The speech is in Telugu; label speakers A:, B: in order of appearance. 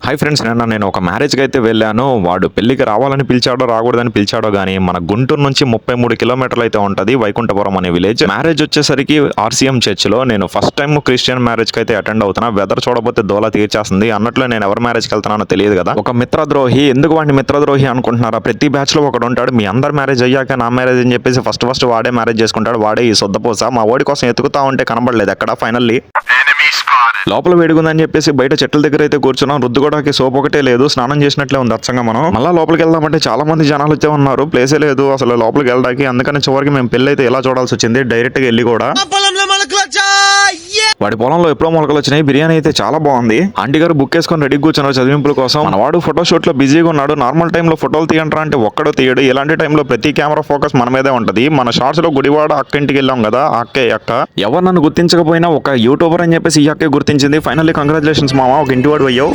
A: హాయ్ ఫ్రెండ్స్, నేను ఒక మ్యారేజ్కి అయితే వెళ్ళాను. వాడు పెళ్లికి రావాలని పిలిచాడో రాకూడదని పిలిచాడో కానీ మన గుంటూరు నుంచి 33 కిలోమీటర్లు అయితే ఉంటుంది వైకుంఠపురం అనే విలేజ్. మ్యారేజ్ వచ్చేసరికి ఆర్సీఎం చర్చిలో. నేను ఫస్ట్ టైం క్రిస్టియన్ మ్యారేజ్కి అయితే అటెండ్ అవుతున్నా. వెదర్ చూడబోతే దోలా తీర్చేస్తుంది అన్నట్లు. నేను ఎవరి మ్యారేజ్కి వెళ్తున్నానో తెలియదు కదా. ఒక మిత్రద్రోహి. ఎందుకు వాడిని మిత్రద్రోహి అనుకుంటున్నారా? ప్రతి బ్యాచ్ లో ఒకడు ఉంటాడు. మీ అందరు మ్యారేజ్ అయ్యాక నా మ్యారేజ్ అని చెప్పేసి ఫస్ట్ వాడే మ్యారేజ్ చేసుకుంటాడు. వాడే ఈ సొద్దపోస. మా ఓడి కోసం ఎతుకుతా ఉంటే కనబడలేదు ఎక్కడ. ఫైనల్లీ లోపల వేడుకుందని చెప్పేసి బయట చెట్ల దగ్గర అయితే కూర్చున్నాం. రుద్దుకోవడానికి సోప్ ఒకటే లేదు. స్నానం చేసినట్లే ఉంది అచ్చంగా. మనం మళ్ళీ లోపలికి వెళ్దామంటే చాలా మంది జనాలు వచ్చే ఉన్నారు. ప్లేసే లేదు అసలు లోపలికి వెళ్ళడానికి. అందుకని చివరికి మేము పెళ్లి అయితే ఎలా చూడాల్సి వచ్చింది. డైరెక్ట్ గా వెళ్ళి కూడా వాడి పొలంలో ఎప్పుడో మొలకలు వచ్చినాయి. బిర్యానీ అయితే చాలా బాగుంది. ఆంటీ గారు బుక్ చేసుకొని రెడీ కూర్చున్నారు చదివింపుల కోసం. మన వాడు ఫోటో షూట్ లో బిజీగా ఉన్నాడు. నార్మల్ టైంలో ఫోటోలు తీయంటారా అంటే ఒక్కడో తీయడు. ఇలాంటి టైంలో ప్రతి కెమెరా ఫోకస్ మన మీదే ఉంటది. మన షార్ట్స్ లో గుడివాడ అక్క ఇంటికి వెళ్ళాం కదా. ఆ అక్కే అక్క. ఎవరు నన్ను గుర్తించకపోయినా ఒక యూట్యూబర్ అని చెప్పేసి ఈ అక్కే గుర్తించింది. ఫైనల్లీ కంగ్రాచులేషన్స్ మామ, ఒక ఇంటివాడు అయ్యావు.